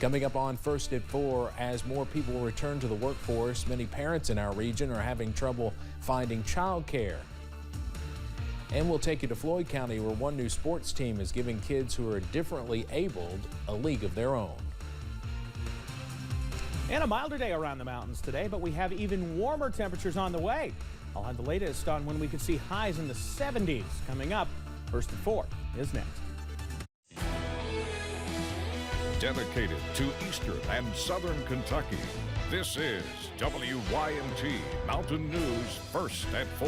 Coming up on First at 4, as more people return to the workforce, many parents in our region are having trouble finding childcare. And we'll take you to Floyd County, where one new sports team is giving kids who are differently abled a league of their own. And a milder day around the mountains today, but we have even warmer temperatures on the way. I'll have the latest on when we could see highs in the 70s coming up. First at 4 is next. Dedicated to Eastern and Southern Kentucky, this is WYMT Mountain News First at 4.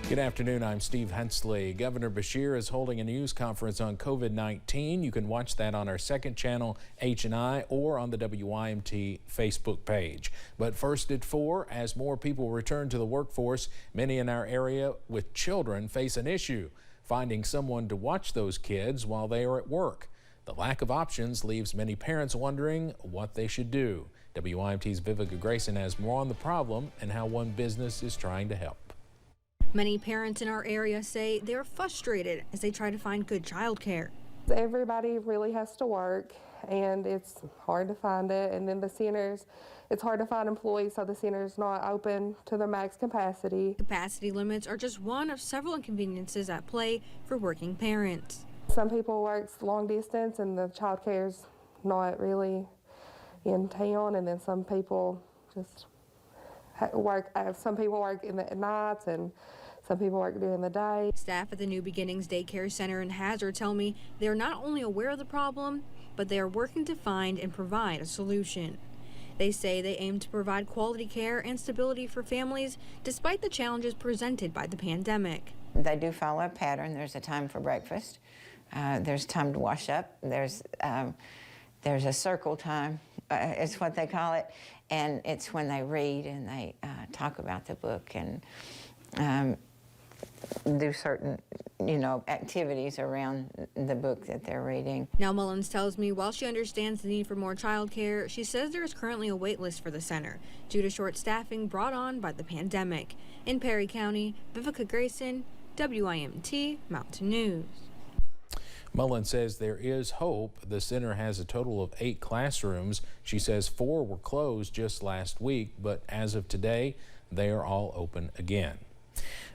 Good afternoon, I'm Steve Hensley. Governor Beshear is holding a news conference on COVID-19. You can watch that on our second channel, H&I, or on the WYMT Facebook page. But first at 4, as more people return to the workforce, many in our area with children face an issue: finding someone to watch those kids while they are at work. The lack of options leaves many parents wondering what they should do. WYMT's Vivica Grayson has more on the problem and how one business is trying to help. Many parents in our area say they're frustrated as they try to find good childcare. Everybody really has to work, and it's hard to find it. And then the centers, it's hard to find employees, so the center's not open to their max capacity. Capacity limits are just one of several inconveniences at play for working parents. Some people work long distance, and the childcare's not really in town, and then some people just work. Some people work in the nights, and some people work during the day. Staff at the New Beginnings Daycare Center in Hazard tell me they're not only aware of the problem, but they are working to find and provide a solution. They say they aim to provide quality care and stability for families despite the challenges presented by the pandemic. They do follow a pattern. There's a time for breakfast. There's time to wash up. There's a circle time, is what they call it, and it's when they read and they talk about the book and do certain, activities around the book that they're reading. Now Mullins tells me while she understands the need for more childcare, she says there is currently a wait list for the center due to short staffing brought on by the pandemic. In Perry County, Vivica Grayson, WYMT Mountain News. Mullins says there is hope. The center has a total of 8 classrooms. She says 4 were closed just last week, but as of today, they are all open again.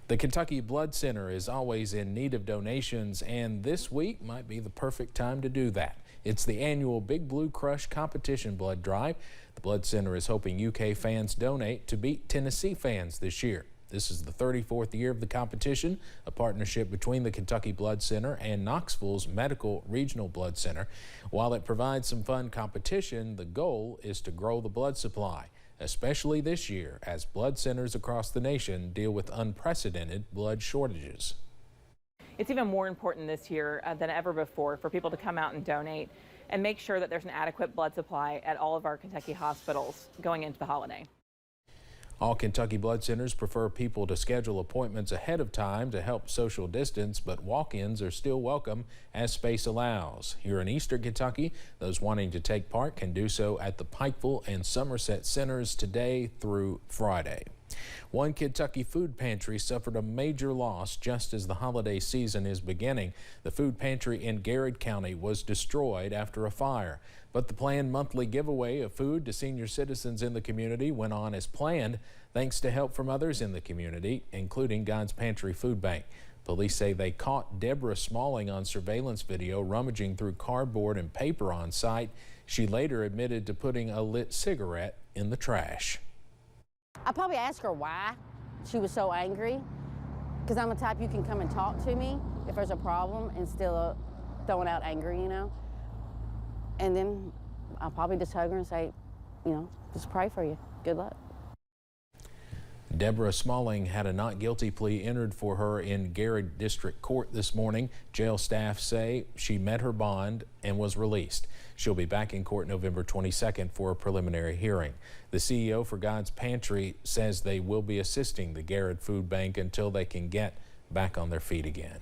The Kentucky Blood Center is always in need of donations, and this week might be the perfect time to do that. It's the annual Big Blue Crush competition blood drive. The Blood Center is hoping UK fans donate to beat Tennessee fans this year. This is the 34th year of the competition, a partnership between the Kentucky Blood Center and Knoxville's Medical Regional Blood Center. While it provides some fun competition, the goal is to grow the blood supply, especially this year as blood centers across the nation deal with unprecedented blood shortages. It's even more important this year than ever before for people to come out and donate and make sure that there's an adequate blood supply at all of our Kentucky hospitals going into the holiday. All Kentucky blood centers prefer people to schedule appointments ahead of time to help social distance, but walk-ins are still welcome as space allows. Here in Eastern Kentucky, those wanting to take part can do so at the Pikeville and Somerset centers today through Friday. One Kentucky food pantry suffered a major loss just as the holiday season is beginning. The food pantry in Garrett County was destroyed after a fire, but the planned monthly giveaway of food to senior citizens in the community went on as planned thanks to help from others in the community, including God's Pantry Food Bank. Police say they caught Deborah Smalling on surveillance video rummaging through cardboard and paper on site. She later admitted to putting a lit cigarette in the trash. I probably asked her why she was so angry, because I'm the type you can come and talk to me if there's a problem instead of throwing out anger, And then I'll probably just hug her and say, just pray for you. Good luck. Deborah Smalling had a not guilty plea entered for her in Garrett District Court this morning. Jail staff say she met her bond and was released. She'll be back in court November 22nd for a preliminary hearing. The CEO for God's Pantry says they will be assisting the Garrett Food Bank until they can get back on their feet again.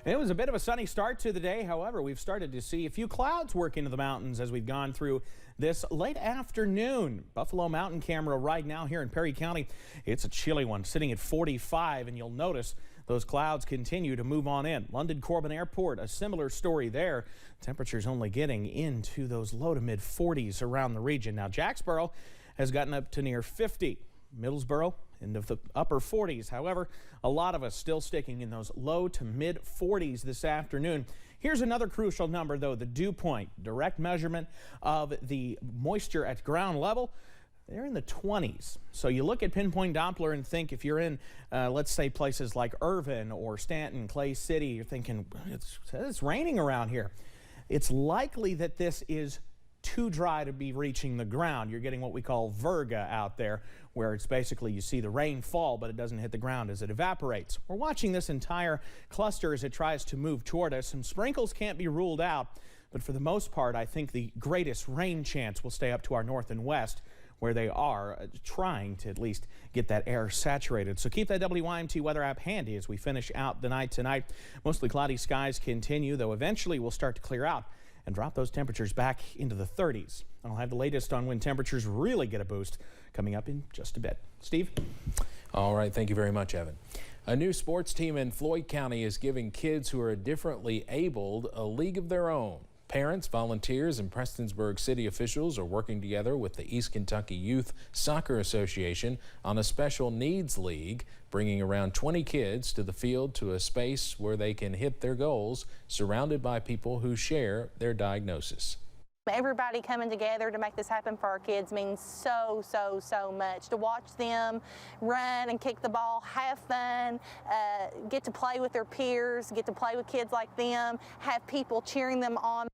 It was a bit of a sunny start to the day. However, we've started to see a few clouds work into the mountains as we've gone through this late afternoon. Buffalo Mountain camera right now here in Perry County. It's a chilly one, sitting at 45, and you'll notice those clouds continue to move on in. London Corbin Airport, a similar story there. Temperatures only getting into those low to mid 40s around the region. Now, Jacksboro has gotten up to near 50. Middlesboro into the upper 40s. However, a lot of us still sticking in those low to mid 40s this afternoon. Here's another crucial number, though, the dew point, direct measurement of the moisture at ground level. They're in the 20s. So you look at pinpoint Doppler and think if you're in, let's say, places like Irvin or Stanton, Clay City, you're thinking, it's raining around here. It's likely that this is too dry to be reaching the ground. You're getting what we call virga out there, where it's basically you see the rain fall, but it doesn't hit the ground as it evaporates. We're watching this entire cluster as it tries to move toward us, and sprinkles can't be ruled out, but for the most part, I think the greatest rain chance will stay up to our north and west, where they are trying to at least get that air saturated. So keep that WYMT weather app handy as we finish out the night tonight. Mostly cloudy skies continue, though eventually we'll start to clear out and drop those temperatures back into the 30s. I'll have the latest on when temperatures really get a boost coming up in just a bit. Steve? All right, thank you very much, Evan. A new sports team in Floyd County is giving kids who are differently abled a league of their own. Parents, volunteers, and Prestonsburg city officials are working together with the East Kentucky Youth Soccer Association on a special needs league, bringing around 20 kids to the field to a space where they can hit their goals, surrounded by people who share their diagnosis. Everybody coming together to make this happen for our kids means so much. To watch them run and kick the ball, have fun, get to play with their peers, get to play with kids like them, have people cheering them on.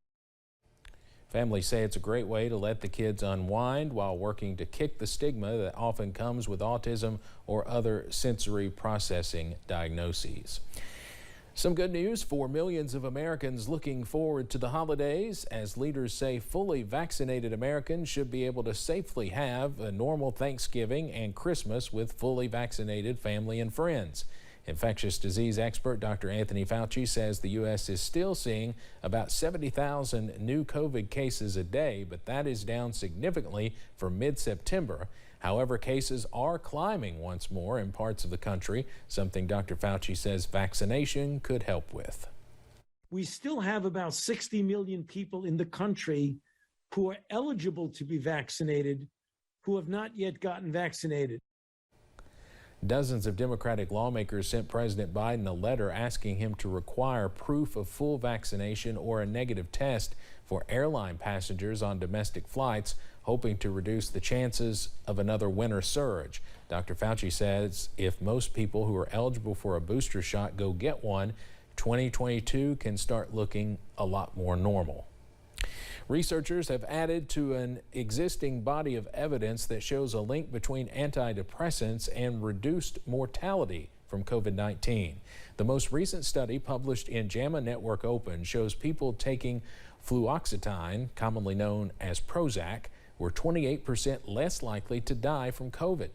Families say it's a great way to let the kids unwind while working to kick the stigma that often comes with autism or other sensory processing diagnoses. Some good news for millions of Americans looking forward to the holidays, as leaders say fully vaccinated Americans should be able to safely have a normal Thanksgiving and Christmas with fully vaccinated family and friends. Infectious disease expert Dr. Anthony Fauci says the U.S. is still seeing about 70,000 new COVID cases a day, but that is down significantly from mid-September. However, cases are climbing once more in parts of the country, something Dr. Fauci says vaccination could help with. We still have about 60 million people in the country who are eligible to be vaccinated who have not yet gotten vaccinated. Dozens of Democratic lawmakers sent President Biden a letter asking him to require proof of full vaccination or a negative test for airline passengers on domestic flights, hoping to reduce the chances of another winter surge. Dr. Fauci says if most people who are eligible for a booster shot go get one, 2022 can start looking a lot more normal. Researchers have added to an existing body of evidence that shows a link between antidepressants and reduced mortality from COVID-19. The most recent study published in JAMA Network Open shows people taking fluoxetine, commonly known as Prozac, were 28% less likely to die from COVID.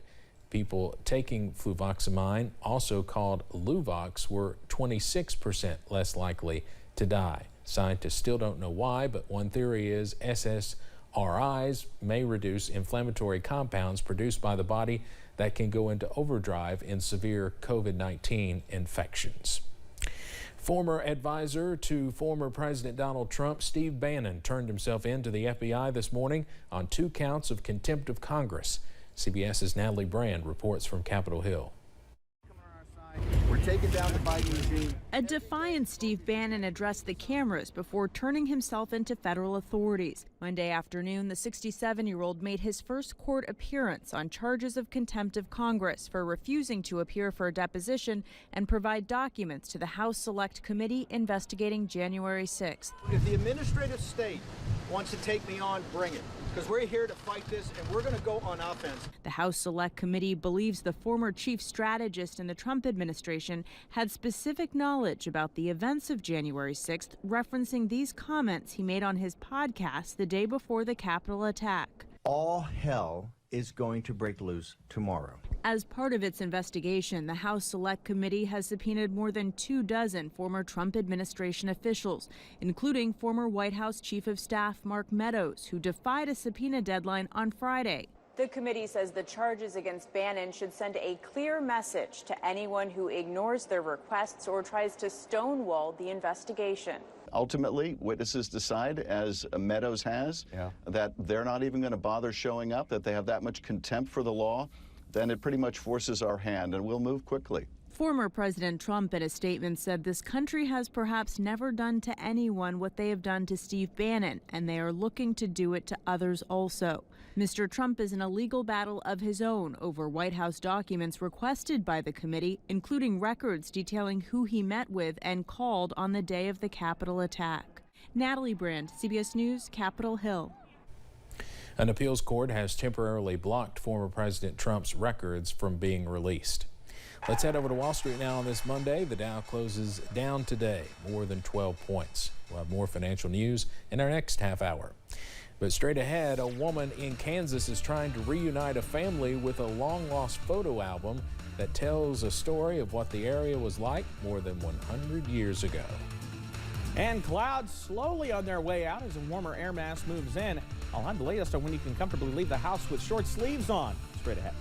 People taking fluvoxamine, also called Luvox, were 26% less likely to die. Scientists still don't know why, but one theory is SSRIs may reduce inflammatory compounds produced by the body that can go into overdrive in severe COVID-19 infections. Former advisor to former President Donald Trump, Steve Bannon, turned himself in to the FBI this morning on 2 counts of contempt of Congress. CBS's Natalie Brand reports from Capitol Hill. We're taking down the Biden regime. A defiant Steve Bannon addressed the cameras before turning himself into federal authorities. Monday afternoon, the 67-year-old made his first court appearance on charges of contempt of Congress for refusing to appear for a deposition and provide documents to the House Select Committee investigating January 6th. If the administrative state wants to take me on, bring it. Because we're here to fight this, and we're going to go on offense. The House Select Committee believes the former chief strategist in the Trump administration had specific knowledge about the events of January 6th, referencing these comments he made on his podcast the day before the Capitol attack. All hell is going to break loose tomorrow. As part of its investigation, the House Select Committee has subpoenaed more than 24 former Trump administration officials, including former White House Chief of Staff Mark Meadows, who defied a subpoena deadline on Friday. The committee says the charges against Bannon should send a clear message to anyone who ignores their requests or tries to stonewall the investigation. Ultimately, witnesses decide, as Meadows has, that they're not even going to bother showing up, that they have that much contempt for the law, then it pretty much forces our hand, and we'll move quickly. Former President Trump in a statement said this country has perhaps never done to anyone what they have done to Steve Bannon, and they are looking to do it to others also. Mr. Trump is in a legal battle of his own over White House documents requested by the committee, including records detailing who he met with and called on the day of the Capitol attack. Natalie Brand, CBS News, Capitol Hill. An appeals court has temporarily blocked former President Trump's records from being released. Let's head over to Wall Street now on this Monday. The Dow closes down today, more than 12 points. We'll have more financial news in our next half hour. But straight ahead, a woman in Kansas is trying to reunite a family with a long-lost photo album that tells a story of what the area was like more than 100 years ago. And clouds slowly on their way out as a warmer air mass moves in. I'll have the latest on when you can comfortably leave the house with short sleeves on. Straight ahead.